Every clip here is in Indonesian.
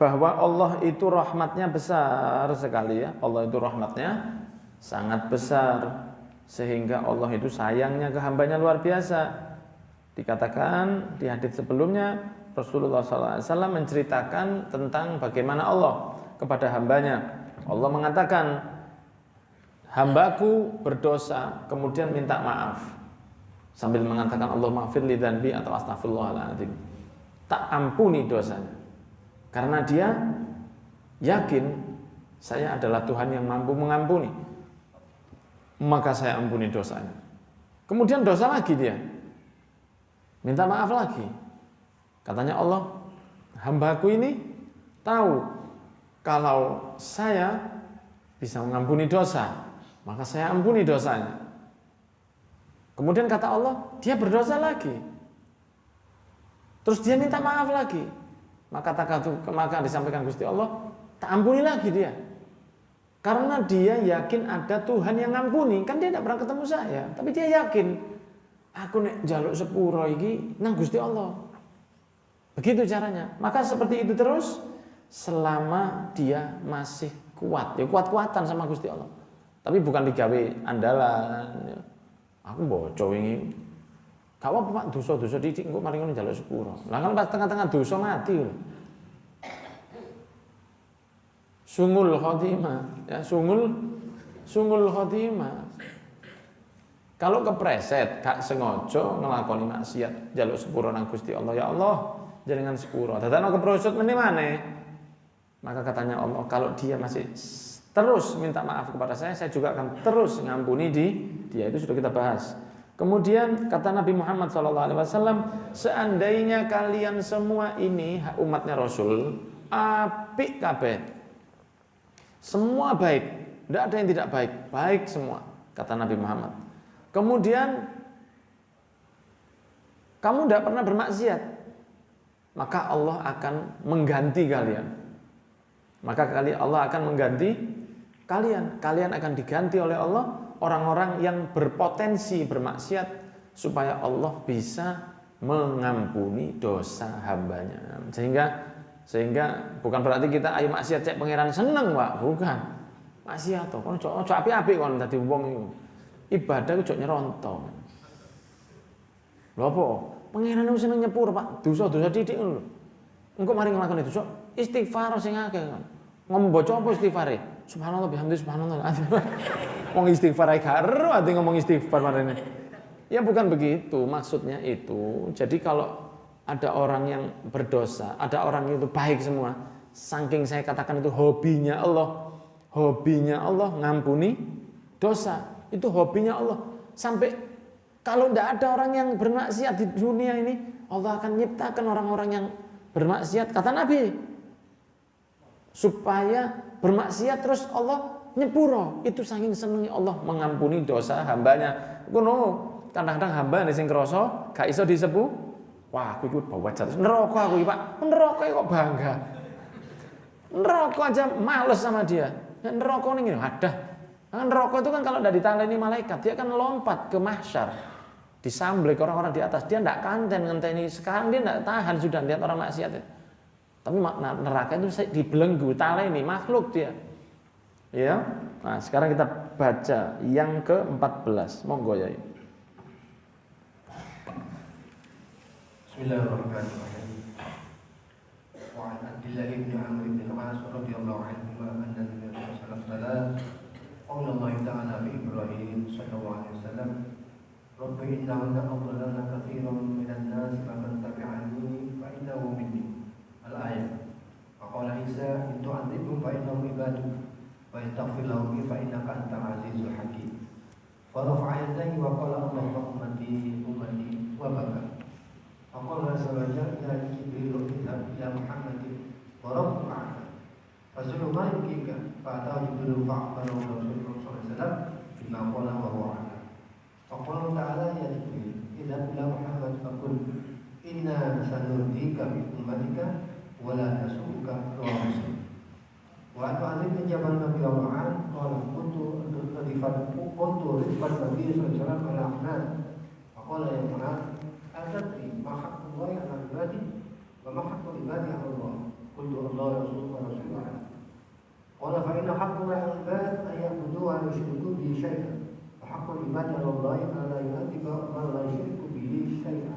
bahwa Allah itu rahmatnya besar sekali ya. Allah itu rahmatnya sangat besar, sehingga Allah itu sayangnya ke hambanya luar biasa. Dikatakan di hadits sebelumnya, Rasulullah SAW menceritakan tentang bagaimana Allah kepada hambanya. Allah mengatakan, hambaku berdosa kemudian minta maaf, sambil mengatakan Allah maghfirli dzanbi atau astaghfirullahaladzim, tak ampuni dosanya, karena dia yakin saya adalah Tuhan yang mampu mengampuni, maka saya ampuni dosanya. Kemudian dosa lagi dia, minta maaf lagi. Katanya Allah, hambaku ini tahu kalau saya bisa mengampuni dosa, maka saya ampuni dosanya. Kemudian kata Allah, dia berdosa lagi. Terus dia minta maaf lagi. Maka disampaikan Gusti Allah, tak ampuni lagi dia. Karena dia yakin ada Tuhan yang ngampuni. Kan dia tidak pernah ketemu saya, tapi dia yakin aku nek njaluk sepuro iki nang Gusti Allah. Begitu caranya. Maka seperti itu terus selama dia masih kuat. Ya kuat-kuatan sama Gusti Allah. Tapi bukan digawe andalan. Aku bocor wingi. Gak apa Pak, dosa-dosa didik engko mari ngono njaluk sepuro. Lah kan pas tengah-tengah dosa mati lho. Sungul khotimah, ya sungul khotimah. Kalau kepreset gak sengaja nglakoni maksiat, njaluk sepuro nang Gusti Allah, ya Allah, jenengan sepuro. Dadane keprosot meneh maneh. Maka katanya Allah, kalau dia masih terus minta maaf kepada saya juga akan terus ngampuni dia. Itu sudah kita bahas. Kemudian kata Nabi Muhammad SAW, seandainya kalian semua ini umatnya Rasul, apik kabeh, semua baik, tidak ada yang tidak baik, baik semua, kata Nabi Muhammad. Kemudian kamu tidak pernah bermaksiat, maka Allah akan mengganti kalian. Maka Allah akan mengganti kalian. Kalian akan diganti oleh Allah orang-orang yang berpotensi bermaksiat, supaya Allah bisa mengampuni dosa hambanya. Sehingga bukan berarti kita ayo maksiat cek pangeran seneng, Pak, bukan. Maksiat to, kon ojo apik-apik kon dadi wong iku. Ibadah ku ojo nyeronto. Lho apa? Pangeran ku seneng nyepur, Pak. Dosa-dosa titik ngono lho. Engko mari nglakoni dosa, istighfar sing akeh kon. Ngomong bocah apa istighfare? Subhanallah bihamdi subhanallah. Wong istighfar ae karo ati ngomong istighfar marene. Ya bukan begitu maksudnya itu. Jadi kalau ada orang yang berdosa, ada orang itu baik semua. Saking saya katakan itu hobinya Allah ngampuni dosa. Itu hobinya Allah. Sampai kalau tidak ada orang yang bermaksiat di dunia ini, Allah akan nyiptakan orang-orang yang bermaksiat, kata Nabi, supaya bermaksiat terus Allah nyepuro. Itu saking senengnya Allah mengampuni dosa hambanya. Kadang-kadang hamba sing krasa gak iso disepuh. Wah, aku ikut bawa jatuh neraka aku, Pak. Neraka kok bangga. Neraka aja males sama dia. Neraka ning ngene, adah. Neraka itu kan kalau tidak ditaleni malaikat, dia kan lompat ke mahsyar. Disamblik orang-orang di atas, dia tidak kanten ngenteni. Sekarang dia tidak tahan sudah lihat orang maksiat. Tapi neraka itu dibelenggu, taleni makhluk dia. Ya. Nah, sekarang kita baca yang ke-14. Monggo ya. Bismillahirrahmanirrahim. Wa an Abdullah bin Amr bin As radhiyallahu anhu anna Nabi sallallahu alaihi wasallam qala Allah ta'ala fi Ibrahim sallallahu alaihi wasallam Rabbi innahunna adlalna katsiran minan nas faman tabi'ani fa innahu minni. Al-ayat. Wa qala Isa in tu'adzibhum fa innahum ibaduk wa in taghfir lahum fa innaka antal azizul hakim. Wa rafa'a yadayhi wa qala Allahumma ummati wa baka. Faqala azza ya Jibril ila Muhammadin wa rabbuka a'lam. Fasulu ma yukika fa'atahu Jibril fa'aqbalahu Rasulullah sallallahu alaihi wasallam bima qala wa huwa a'lam. Faqala ta'ala ya Jibril idza ila Muhammad faqul inna sanurdika bi ummatika wa la nasuka wa muslim. Wa atu jabal Nabi Muhammad qala kuntu rifat Nabi sallallahu alaihi wasallam ala ahnan. Faqala ya Muhammad atadri ma haqqullahi 'ala ibadi wa ma haqqul ibadi 'ala Allah. قلت الله ورسوله ورسوله أعلم. قال فإن حق العباد أن يعبدوه ولا يشركوا به شيئا، وحق العباد على الله أن لا يعذب من لا يشرك به شيئا.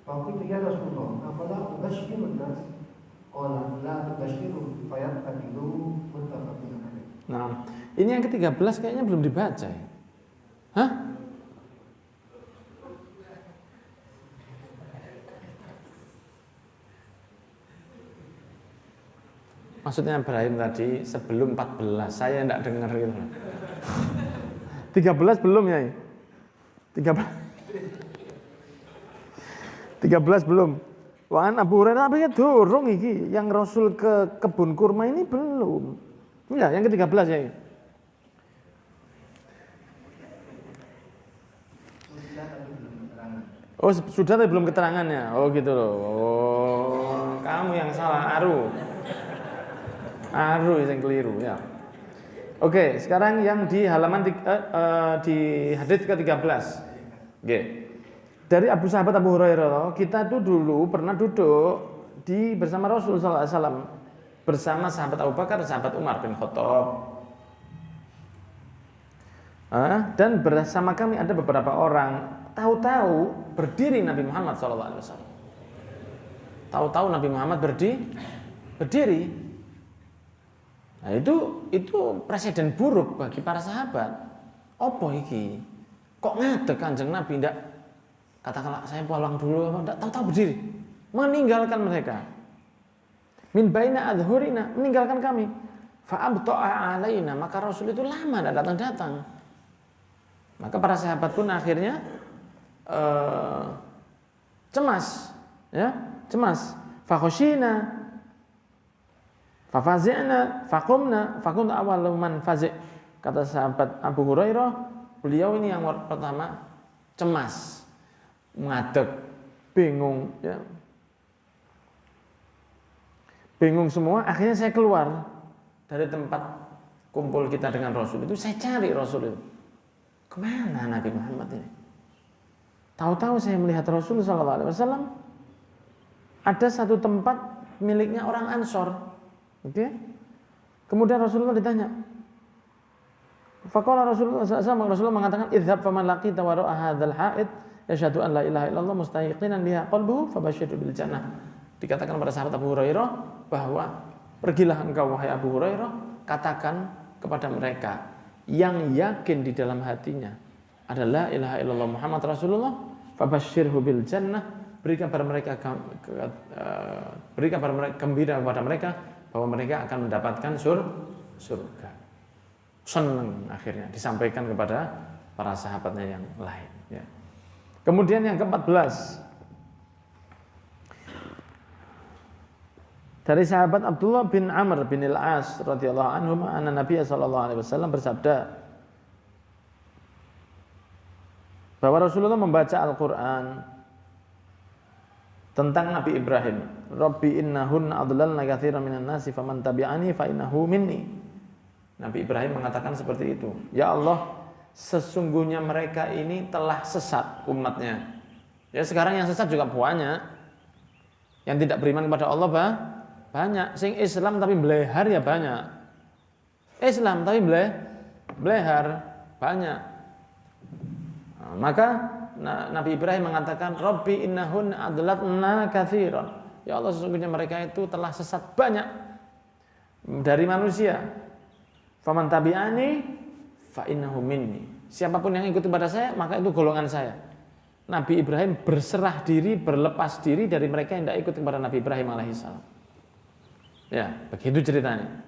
فقلت يا رسول الله أفلا أبشر الناس؟ قال لا تبشروا فيتخذوا متفق عليه. Nah, ini yang ke-13 kayaknya belum dibaca ya. Hah? Maksudnya Ibrahim tadi sebelum 14, saya enggak dengar gitu. 13 belum ya? 13 belum. Wan Abu Hurairah apa ya dorong iki yang Rasul ke kebun kurma ini belum. Ya, yang ke-13 ya. Oh, sudah tapi belum keterangannya. Oh, gitu loh. Oh, kamu yang salah, Aru yang keliru ya. Oke, sekarang yang di halaman di hadits ke-13. Oke. Dari sahabat Abu Hurairah, kita tuh dulu pernah duduk bersama Rasul sallallahu alaihi wasallam bersama sahabat Abu Bakar dan sahabat Umar bin Khattab. Dan bersama kami ada beberapa orang. Tahu-tahu berdiri Nabi Muhammad sallallahu alaihi wasallam. Tahu-tahu Nabi Muhammad berdiri. Nah, itu presiden buruk bagi para sahabat. Apa iki? Kok ngadeg Kanjeng Nabi ndak katakanlah saya pulang dulu, ndak tahu-tahu berdiri, meninggalkan mereka. Min baina adhurina, meninggalkan kami. Fa abta'a alaina, maka Rasul itu lama enggak datang-datang. Maka para sahabat pun akhirnya cemas, ya, cemas. Fa khusyina fafazi'na faqumna awwalu man fazi'. Kata sahabat Abu Hurairah, beliau ini yang pertama cemas, ngadeg, bingung ya. Bingung semua, akhirnya saya keluar dari tempat kumpul kita dengan Rasul itu, saya cari Rasul itu. Kemana Nabi Muhammad ini? Tahu-tahu saya melihat Rasul sallallahu alaihi wasallam ada satu tempat miliknya orang Ansor. Oke. Kemudian Rasulullah ditanya. Faqala Rasulullah SAW, Rasulullah mengatakan, "Idhhab faman laqita wa ra'a hadzal ha'id yashhadu an la ilaha illallah mustaqinan biha qalbuhu fabashshirhu bil jannah." Dikatakan pada sahabat Abu Hurairah bahwa pergilah engkau wahai Abu Hurairah, katakan kepada mereka yang yakin di dalam hatinya adalah la ilaha illallah Muhammad Rasulullah, fabashshirhu bil jannah, berikan kepada mereka gembira kepada mereka bahwa mereka akan mendapatkan surga. Senang akhirnya disampaikan kepada para sahabatnya yang lain. Ya. Kemudian yang ke-14 dari sahabat Abdullah bin Amr bin Al-As radhiyallahu anhu, anna Nabi sallallahu alaihi wasallam bersabda bahwa Rasulullah membaca Al-Qur'an tentang Nabi Ibrahim. Rabbi innahunna adlalna katsiran minan nasi faman tabi'ani fa innahu minni. Nabi Ibrahim mengatakan seperti itu. Ya Allah, sesungguhnya mereka ini telah sesat umatnya. Ya, sekarang yang sesat juga banyak. Yang tidak beriman kepada Allah banyak. Sing Islam tapi belehar ya banyak. Islam tapi belehar banyak. Nah, maka Nabi Ibrahim mengatakan, Rabbi innahun adlatna katsiran. Ya Allah, sesungguhnya mereka itu telah sesat banyak dari manusia. Faman tabi'ani fa innahu minni. Siapapun yang ikut kepada saya, maka itu golongan saya. Nabi Ibrahim berserah diri, berlepas diri dari mereka yang tidak ikut kepada Nabi Ibrahim alaihissalam. Ya, begitu ceritanya.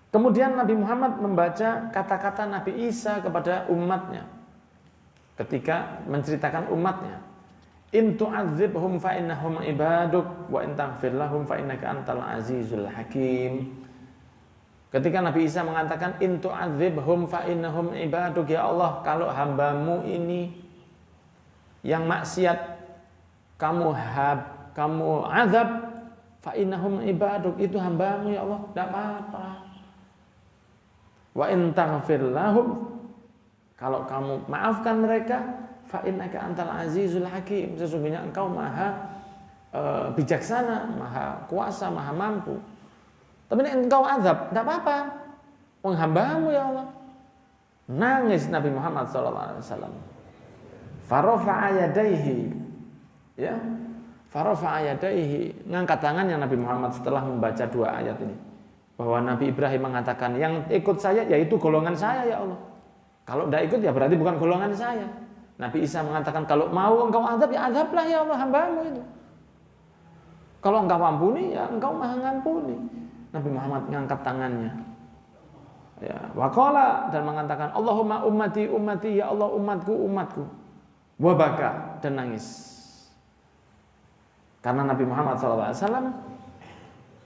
Kemudian Nabi Muhammad membaca kata-kata Nabi Isa kepada umatnya ketika menceritakan umatnya. In tu'adzibhum fa innahum ibaduk wa in taghfir lahum fa innaka antal azizul hakim. Ketika Nabi Isa mengatakan in tu'adzibhum fa innahum ibaduk, ya Allah, kalau hambamu ini yang maksiat kamu azab, fa innahum ibaduk, itu hambamu ya Allah, tidak apa-apa. Wa in taghfir lahum, kalau kamu maafkan mereka, fa innaka antal azizul hakim, sesungguhnya engkau maha bijaksana, maha kuasa, maha mampu. Tapi nek engkau azab, tidak apa-apa. Wong hambamu ya Allah. Nangis Nabi Muhammad SAW. Farafa'a yadaihi. Ya. Farafa'a yadaihi. Ngangkat tangannya Nabi Muhammad setelah membaca 2 ayat ini. Bahwa Nabi Ibrahim mengatakan, yang ikut saya yaitu golongan saya ya Allah. Kalau tidak ikut ya berarti bukan golongan saya. Nabi Isa mengatakan, kalau mau engkau azab ya azablah ya Allah hambamu itu. Kalau engkau ampuni ya engkau maha ngampuni. Nabi Muhammad mengangkat tangannya. Ya, waqala dan mengatakan Allahumma ummati ummati ya Allah umatku umatku. Wa baka dan nangis. Karena Nabi Muhammad SAW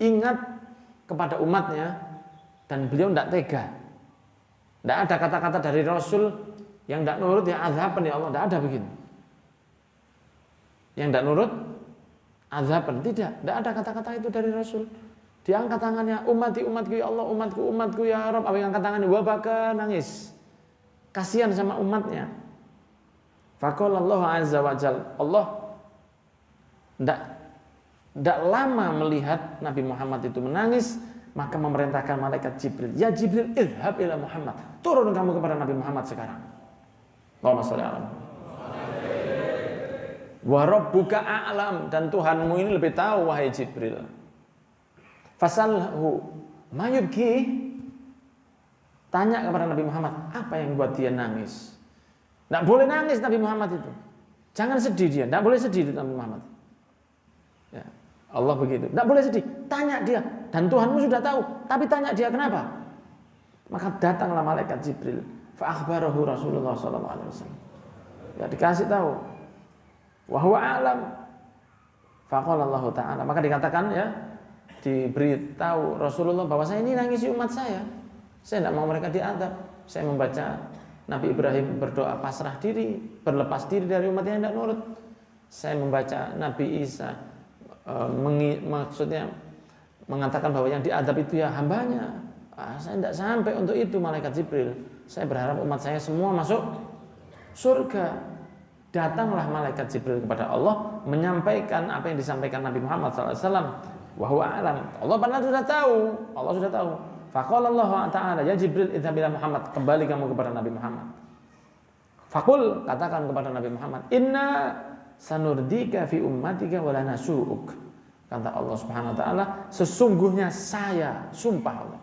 ingat kepada umatnya dan beliau tidak tega. Tidak ada kata-kata dari Rasul yang tidak nurut ya azaban ya Allah, tidak ada begitu. Yang tidak nurut azaban, tidak ada kata-kata itu dari Rasul. Diangkat tangannya, ummati umatku ya Allah, umatku umatku ya Rabb. Apa yang angkat tangannya? Wabaka nangis. Kasihan sama umatnya. Faqala Allah azza wa jalla, Allah tidak lama melihat Nabi Muhammad itu menangis, maka memerintahkan malaikat Jibril, ya Jibril idhab ila Muhammad, turun kamu kepada Nabi Muhammad sekarang. Allahumma sholli ala Muhammad. Wa rabbuka a'lam, dan Tuhanmu ini lebih tahu wahai Jibril. Fasalhu mayubki, tanya kepada Nabi Muhammad, apa yang buat dia nangis? Tidak boleh nangis Nabi Muhammad itu. Jangan sedih dia, tidak boleh sedih Nabi Muhammad. Ya, Allah begitu, tidak boleh sedih. Tanya dia, dan Tuhanmu sudah tahu, tapi tanya dia kenapa? Maka datanglah malaikat Jibril. Fa akhbarahu Rasulullah SAW. Ya, dikasih tahu. Wa huwa a'lam. Faqala Allah Ta'ala. Maka dikatakan ya, diberitahu Rasulullah bahwa saya ini nangisi umat saya. Saya tidak mau mereka diadab. Saya membaca Nabi Ibrahim berdoa pasrah diri, berlepas diri dari umat yang tidak nurut. Saya membaca Nabi Isa maksudnya mengatakan bahwa yang diadab itu ya hambanya. Saya tidak sampai untuk itu malaikat Jibril. Saya berharap umat saya semua masuk surga. Datanglah malaikat Jibril kepada Allah menyampaikan apa yang disampaikan Nabi Muhammad SAW. Wahwa alam, Allah pernah sudah tahu, Allah sudah tahu. Faqala Allah Ta'ala, ya Jibril idhab ila Muhammad, kembali kamu kepada Nabi Muhammad. Faqul, katakan kepada Nabi Muhammad, inna sanurdika fi ummatika wala nasu'uk. Kata Allah Subhanahu wa taala, sesungguhnya saya, sumpah Allah.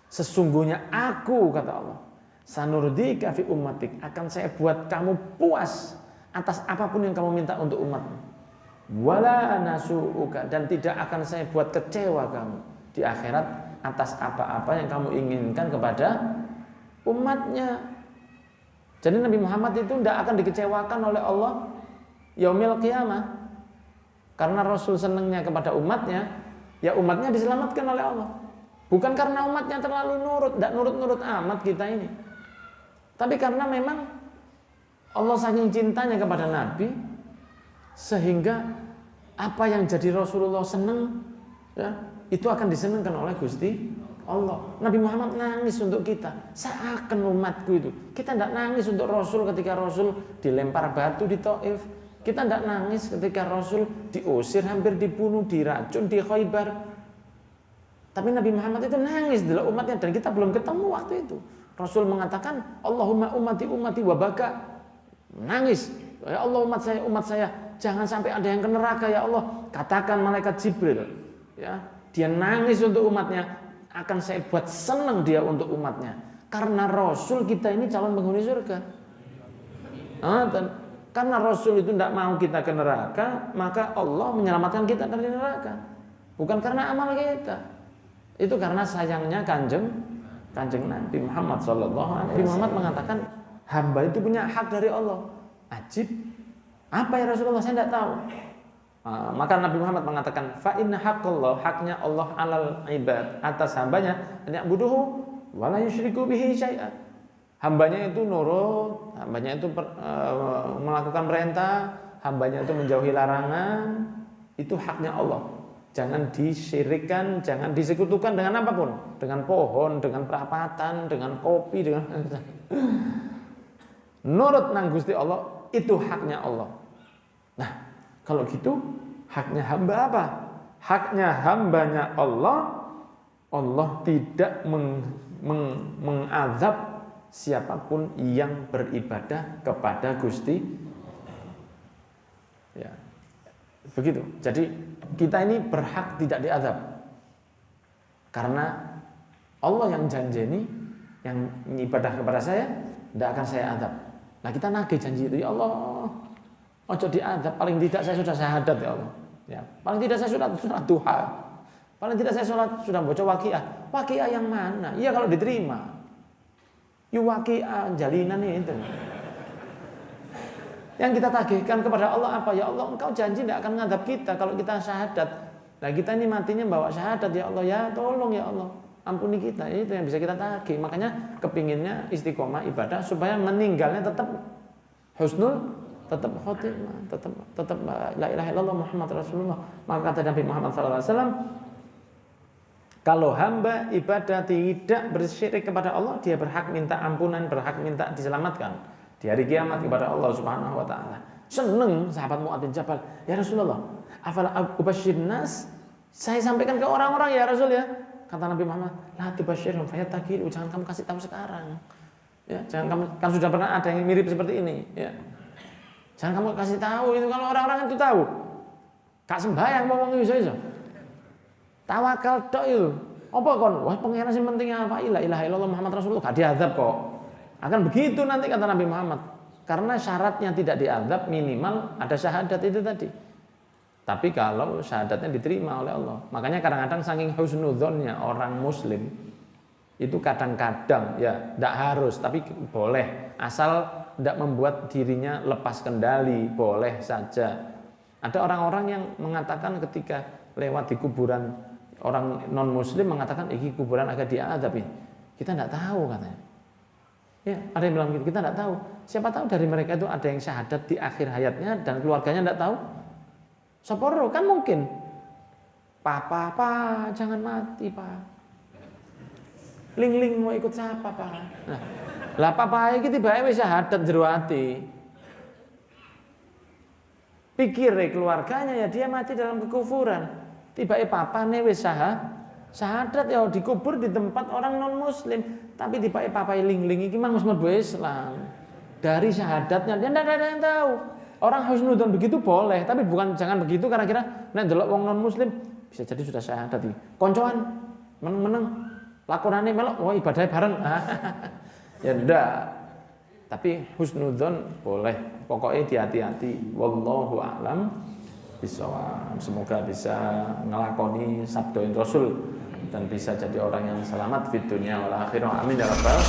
Sesungguhnya aku, kata Allah, sanurdika fi ummatik, akan saya buat kamu puas atas apapun yang kamu minta untuk umatmu. Wala nasu'uka, dan tidak akan saya buat kecewa kamu di akhirat atas apa-apa yang kamu inginkan kepada umatnya. Jadi Nabi Muhammad itu tidak akan dikecewakan oleh Allah yaumil qiyamah. Karena Rasul senangnya kepada umatnya, ya umatnya diselamatkan oleh Allah. Bukan karena umatnya terlalu nurut, tidak nurut-nurut amat kita ini. Tapi karena memang Allah saking cintanya kepada Nabi, sehingga apa yang jadi Rasulullah senang ya, itu akan disenangkan oleh Gusti Allah. Nabi Muhammad nangis untuk kita, seakan umatku itu. Kita tidak nangis untuk Rasul ketika Rasul dilempar batu di Taif. Kita tidak nangis ketika Rasul diusir, hampir dibunuh, diracun di Khaybar. Tapi Nabi Muhammad itu nangis adalah umatnya, dan kita belum ketemu waktu itu. Rasul mengatakan Allahumma ummati ummati wa baka, nangis, ya Allah umat saya jangan sampai ada yang ke neraka ya Allah. Katakan malaikat Jibril ya, dia nangis untuk umatnya, akan saya buat senang dia untuk umatnya. Karena Rasul kita ini calon penghuni surga. Karena Rasul itu tidak mau kita ke neraka, maka Allah menyelamatkan kita dari neraka. Bukan karena amal kita. Itu karena sayangnya kanjeng Nabi Muhammad SAW. Nabi Muhammad mengatakan hamba itu punya hak dari Allah. Ajib. Apa ya Rasulullah? Saya tidak tahu. Maka Nabi Muhammad mengatakan fa inna haqqallah, haknya Allah alal ibad, atas hambanya, an ya'buduhu wa la yusyriku bihi syai'a. Hambanya itu nurut, hambanya itu melakukan perintah, hambanya itu menjauhi larangan. Itu haknya Allah. Jangan disyirikkan, jangan disekutukan dengan apapun, dengan pohon, dengan perapatan, dengan kopi, dengan nurut nang Gusti Allah, itu haknya Allah. Nah, kalau gitu Haknya hamba apa? Haknya hambanya Allah. Allah tidak mengazab siapapun yang beribadah kepada Gusti. Ya. Begitu. Jadi kita ini berhak tidak diazab. Karena Allah yang janjeni, yang ibadah kepada saya, tidak akan saya azab. Nah kita nagih janji itu, ya Allah, ojo diazab, paling tidak saya sudah syahadat ya Allah. Ya, paling tidak saya sudah duha. Paling tidak saya sudah baca waqiah. Waqiah yang mana? Iya kalau diterima. Yu waqiah jalinan itu. Yang kita tagihkan kepada Allah apa? Ya Allah, Engkau janji tidak akan mengadab kita kalau kita syahadat. Nah kita ini matinya bawa syahadat, ya Allah, ya tolong ya Allah, ampuni kita. Itu yang bisa kita tagih. Makanya kepinginnya istiqomah ibadah supaya meninggalnya tetap husnul, tetap khotimah, tetap la ilaha illallah Muhammad Rasulullah. Maka kata Nabi Muhammad SAW, kalau hamba ibadah tidak bersyirik kepada Allah, dia berhak minta ampunan, berhak minta diselamatkan di hari kiamat kepada Allah Subhanahu wa taala. Seneng sahabat Mu'adz bin Jabal, ya Rasulullah, afala ubasyirun nas? Saya sampaikan ke orang-orang ya Rasul ya. Kata Nabi Muhammad, la tubasyirhum fayattaqilu, jangan kamu kasih tahu sekarang. Ya, jangan kamu sudah pernah ada yang mirip seperti ini, ya. Jangan kamu kasih tahu itu, kalau orang-orang itu tahu. Kak sembahyang ngomong iso-iso. Tawakal tok itu. Apa kon? Wah, pengen sing penting apa? La ilaha illallah Muhammad Rasulullah, gak diazab kok. Akan begitu nanti kata Nabi Muhammad. Karena syaratnya tidak diazab minimal ada syahadat itu tadi. Tapi kalau syahadatnya diterima oleh Allah. Makanya kadang-kadang saking husnudzonnya orang muslim itu kadang-kadang ya tidak harus, tapi boleh asal tidak membuat dirinya lepas kendali, boleh saja. Ada orang-orang yang mengatakan ketika lewat di kuburan orang non muslim mengatakan ini kuburan agak diazab ini. Kita tidak tahu katanya. Ya, ada yang bilang gitu, kita tidak tahu. Siapa tahu dari mereka itu ada yang syahadat di akhir hayatnya dan keluarganya tidak tahu. Soporo kan mungkin. Papa, jangan mati, Pak. Ling mau ikut siapa, Pak? Nah, lah papa iki tibake wis syahadat jero ati. Pikir keluarganya ya dia mati dalam kekufuran. Tibake papane wis syahadat ya dikubur di tempat orang non muslim, tapi tibake papai ling iki mang wis mlebu Islam. Dari syahadatnya dia tidak ada yang tahu. Orang husnudzon begitu boleh, tapi bukan jangan begitu karena kira nek ndelok wong non muslim bisa jadi sudah syahadat iki. Koncoan meneng lakonane melok, wah ibadahnya bareng. Ya ndak. Tapi husnudzon boleh. Pokoknya hati-hati. Wallahu a'lam bishawab. Semoga bisa ngelakoni sabdain Rasul dan bisa jadi orang yang selamat di dunia wal akhirah. Amin ya rabbal